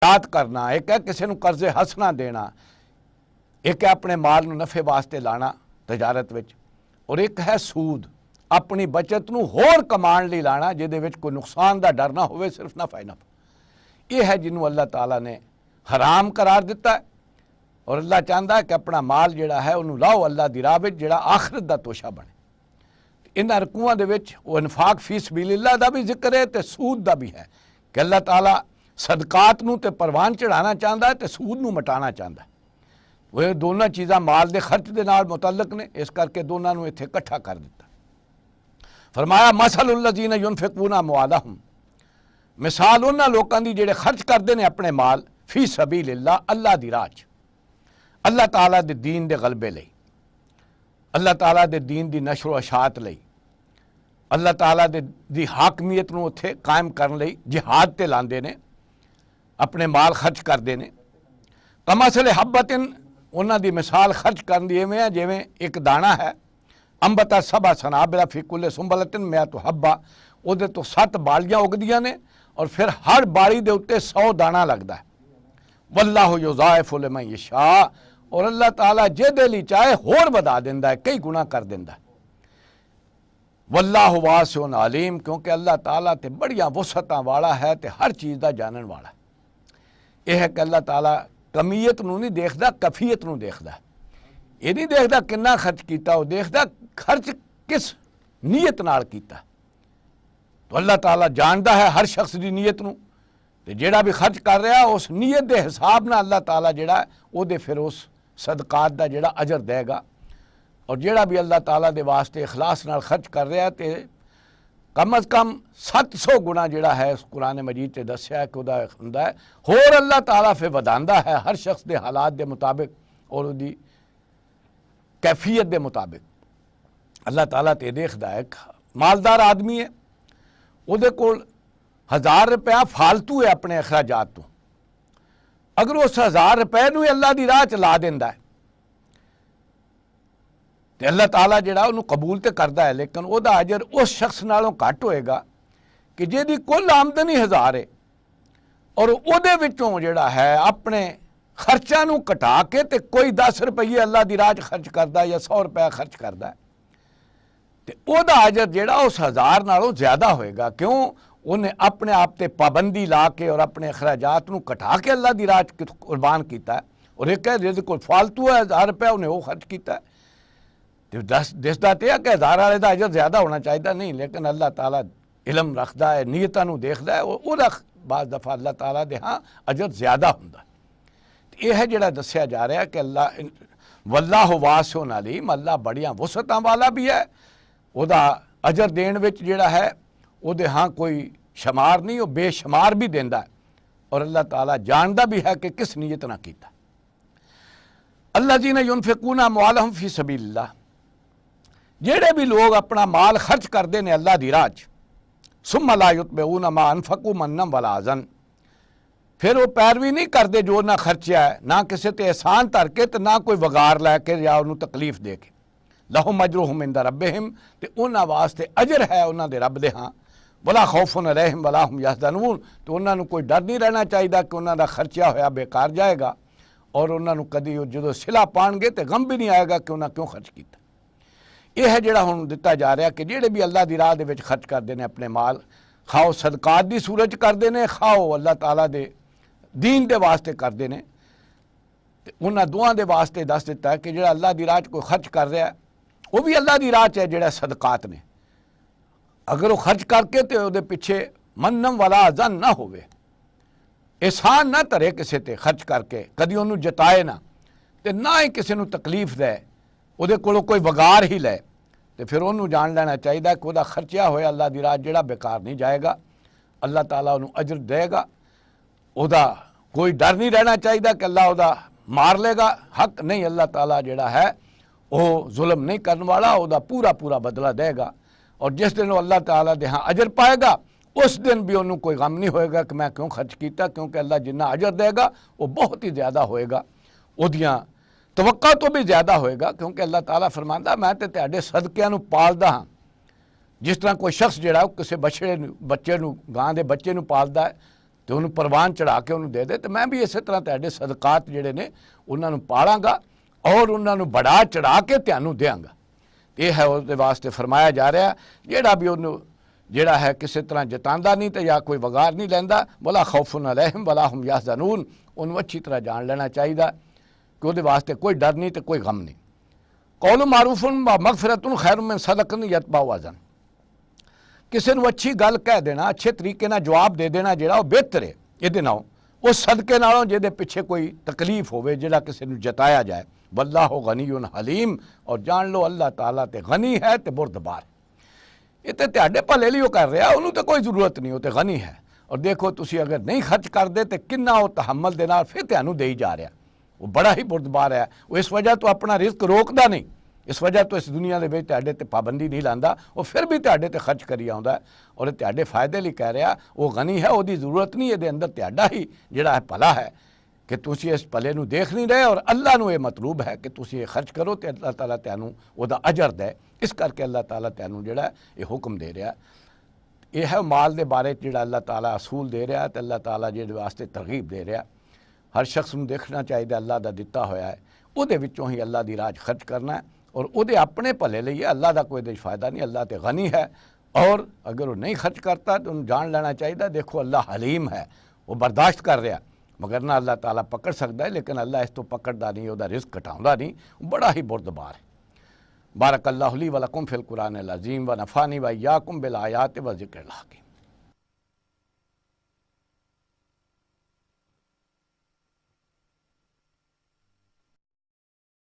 याद करना, एक है किसी को कर्जे हसना देना, एक है अपने माल नूं नफे वास्ते लाना तजारत विच, और एक है सूद अपनी बचत नूं होर कमाण लई लाना जिहदे विच कोई नुकसान दा डर ना होवे, सिर्फ नफा ही नफा। यह है जिन्हों अल्लाह ताला ने हराम करार दिता है। और अल्लाह चाहता है कि अपना माल जिहड़ा है उन्होंने लाओ अल्लाह दी राह विच जिहड़ा आखिरत दा तोशा बने। इन्हां रकूआं दे विच वो इनफाक फी सबीलिल्लाह दा भी जिक्र है ते सूद दा भी है कि अल्लाह ताला सदकात नूं ते परवान चढ़ाना चाहता है ते सूद नूं मटाना चाहता है। वह दोनों चीज़ां माल दे खर्च दे नाल मुतल्लक ने, इस करके दोनों नूं इत्थे इकट्ठा कर दिता। फरमाया मसलुल लज़ीना युनफिकूना अमवालहुम, मिसाल उन्हां लोकां दी जिहड़े खर्च करदे ने अपने माल फी सबीलिल्लाह अल्लाह दी राह च, अल्लाह ताला दे दीन दे गलबे लई, अल्लाह ताला दे दीन दी नशर व अशात लई, अल्लाह ताला दी हाकमियत नूं उत्थे कायम करन लई जिहाद ते लांदे ने, अपने माल खर्च करदे ने। कमसल हब्बतिन, उन्हां दी मिसाल खर्च करन दी इवें है जिवें एक दाना है, अंबता सबा सनाबिला फी कुल्ले सुंबलतिन मैं तो हब्बा, उहदे तो 7 बालियां उगदियां ने और फिर हर बाली दे उत्ते 100 दाना लगदा है। वल्लाहु युज़ाइफु लिमन यशा, और अल्लाह ताला जिहदे लई चाहे होर वधा दिंदा है, कई गुना कर दिंदा है। वल्लाहु वासिउन अलीम, क्योंकि अल्लाह ताला ते बड़ियां वसअतां वाला है ते हर चीज़ दा जानन वाला है। यह है कि अल्लाह ताला कमीयत नूं नहीं देखदा, कफीयत नूं देखदा है। ये नहीं देखदा कितना खर्च किया, वो देखदा खर्च किस नीयत नाल कीता। तो अल्लाह ताला जानदा है हर शख्स की नीयत नूं, ते जिहड़ा भी खर्च कर रहा उस नीयत के हिसाब नाल अल्लाह ताला जिहड़ा उहदे फिर उस सदकात दा जिहड़ा अजर देगा। और जिहड़ा भी अल्लाह ताला दे वास्ते इखलास नाल खर्च कर रहा ते कम अज़ कम 700 गुणा जिहड़ा है उस कुरान मजीद ते दस्या है कि उहदा हुंदा है। होर अल्लाह ताला फिर वधांदा है हर शख्स के हालात के मुताबिक और उहदी कैफियत के मुताबिक। अल्लाह ताला ते देखदा है, मालदार आदमी है, उहदे कोल 1000 रुपया फालतू है अपने अखराजात तो, अगर उस 1000 रुपए नूं अल्लाह दी राह च ला दिंदा है तो अल्लाह ताला जिहड़ा उहनूं कबूल तो करता है, लेकिन उहदा अजर उस शख्स नालों घट होएगा कि जिहदी कुल आमदनी 1000 है और उहदे विचों जिहड़ा है अपने खर्चा नूं घटा के ते कोई 10 रुपये अल्लाह दी राह च खर्च करदा या 100 रुपया खर्च करदा है ते उहदा अजर जिहड़ा उस 1000 नालों ज़्यादा होएगा। क्यों? उन्हें अपने आप ते पाबंदी ला के और अपने अखराजात नूं घटा के अल्लाह दी राह च कुर्बान कीता है। और एक है जिहदे कोल फालतू है 1000 रुपया उन्हें वो खर्च किया है। तो दिसदा ते है कि 1000 वाले का अजर ज़्यादा होना चाहिए नहीं, लेकिन अल्लाह ताला इलम रखता है, नीयतां नूं देखदा है, उहदा बाज़ दफ़ा अल्लाह ताला दे हाँ अजर ज़्यादा हुंदा। यह है जिहड़ा दस्या जा रहा है कि अल्लाह वल्लाहु वासिउन अलीम, अल्लाह बड़ियां वसअतां वाला भी है, उहदा अजर देण विच जिहड़ा है उहदे हाँ कोई शुमार नहीं, वो बेशुमार भी देंदा है। और अल्लाह ताला जानदा भी है कि किस नीयत ना कीता। अल्लज़ीना युनफिकूना अमवालहुम फी सबीलिल्लाह, जेड़े भी लोग अपना माल खर्च करते हैं अल्लाह दी राह च, सुम्मा ला युतबिऊना मा अनफकू मन्नम वला अज़न, फिर वो पैरवी नहीं करते जो ना खर्चा है, ना किसी ते एहसान धर के ते ना कोई वगार लैके या उन्होंने तकलीफ दे के। लहुम अजरुहुम इंदा रब्बिहिम, ते उन्हां वास्ते अजर है उन्हां दे रब दे हाँ। वला खौफुन अलैहिम वला हुम यहज़नून, तो उन्होंने कोई डर नहीं रहना चाहिए कि उन्हों का खर्चा होया बेकार जाएगा, और उन्होंने कभी जो सिला पाएंगे तो गम भी नहीं आएगा कि उन्हें क्यों खर्च किया। यह है जिहड़ा हुण दिता जा रहा कि जिहड़े भी अल्लाह दी राह दे विच खर्च करते हैं अपने माल, खाओ सदकात दी सूरत करते हैं, खाओ अल्लाह ताला दे दीन दे वास्ते करते हैं। उन्होंने दोवां दे वास्ते दस दिता है कि जिहड़ा अल्लाह दी राह च कोई खर्च कर रहा है वो भी अल्लाह दी राह च है, जिहड़ा सदकात ने अगर वो खर्च करके तो उहदे पिछे मन्नम वाला अज़न ना होवे, एहसान ना धरे किसी ते खर्च करके, कदी उन्होंने जताए ना ते ना ही किसी को तकलीफ दे, उहदे कोलों कोई वगार ही लै, तो फिर उन्होंने जान लेना चाहिए कि वह खर्चा होया अल्लाह दी राह जिहड़ा बेकार नहीं जाएगा, अल्लाह ताला उन्होंने अजर देगा। उहदा कोई डर नहीं रहना चाहिए कि अल्लाह उहदा मार लेगा, हक नहीं, अल्लाह ताला जिहड़ा है वह जुल्म नहीं करने वाला, उहदा पूरा पूरा बदला देगा। और जिस दिन वो अल्लाह ताला दे हाँ अजर पाएगा उस दिन भी उन्होंने कोई गम नहीं होएगा कि मैं क्यों खर्च किया, क्योंकि अल्लाह जिन्ना अजर देगा वो बहुत ही ज़्यादा होएगा, उहदियां तवक्का तो भी ज़्यादा होएगा। क्योंकि अल्लाह ताला फरमांदा मैं तो तुहाडे सदकिਆਂ ਨੂੰ पालदा हाँ। जिस तरह कोई शख्स जिहड़ा किसी बच्चे नूं गां दे बच्चे नूं पालदा है तो उन्होंने परवान चढ़ा के उन्होंने दे दे, तो मैं भी इस तरह तुहाडे सदकात जिहड़े ने उन्होंने पालांगा और उन्होंने बढ़ा चढ़ा के तुहानू देंगा। यह है उसके वास्ते फरमाया जा रहा, जिहड़ा भी उन्होंने जिहड़ा है किसी तरह जतांदा नहीं तो या कोई वगार नहीं लैंदा, वला खौफुन अलैहिम वला हुम यहज़नून, उन्होंने अच्छी तरह जान लेना चाहिए कि उसके वास्ते कोई डर नहीं तो कोई गम नहीं। कौल मारूफुन व मगफिरतुन खैरुम मिन सदक़तिन यतबअु अज़न, किसी को अच्छी गल कह देना, अच्छे तरीके नाल जवाब दे देना जिहड़ा वो बेहतर है इहदे नालों, उस सदके नालों जिहदे पिछे कोई तकलीफ होवे जिहड़ा किसी को जताया जाए। वल्लाहु गनीयुन हलीम, और जान लो अल्लाह ताला ते गनी है ते बुरदबार। ये तो तुहाडे भले लिए कर रहा, उन्होंने तो कोई जरूरत नहीं, वो तो गनी है। और देखो तुसी अगर नहीं खर्च करते तो किन्ना वो तहम्मल दे नाल फिर तुहानू देई जा रहा, वो बड़ा ही बुरदबार है। वो इस वजह तो अपना रिस्क रोकदा नहीं, इस वजह तो इस दुनिया के तुहाडे ते पाबंदी नहीं लांदा, वो फिर भी तुहाडे ते खर्च करी आउंदा है और तुहाडे फायदे लिए कह रहा। वो गनी है, उसकी जरूरत नहीं, ये अंदर तुहाडा ही जिहड़ा है भला है कि तुसी इस भले नू देख नहीं रहे, और अल्लाह नू ये मतलूब है कि तुसी ये खर्च करो तो अल्लाह ताला तुहानू उहदा अजर दे। इस करके अल्लाह ताला तुहानू जिहड़ा ये हुक्म दे रहा। यह है माल के बारे जिहड़ा अल्लाह ताला असूल दे रहा, तो अल्लाह ताला जिहदे वास्ते तरगीब दे रहा। हर शख्स नू देखना चाहिए अल्लाह का दिता होया है, उहदे विचों ही अल्लाह दी राह खर्च करना है, और उहदे अपने भले लिए अल्लाह का कोई फायदा नहीं। अल्लाह तो गनी है, और अगर वो नहीं खर्च करता तो उन्हें जान लेना चाहिए देखो अल्लाह हलीम है, वो बर्दाश्त कर रहा, मगर ना अल्लाह ताला पकड़ सकता है, लेकिन अल्लाह इस तो पकड़दा नहीं, वह रिस्क घटाउंदा नहीं, बड़ा ही बुरदबार है। बारक अल्लाहु ली व लकुम फिल कुरानिल अज़ीम व नफ़ानी व इय्याकुम बिल आयाति व ज़िक्रिल हकीम।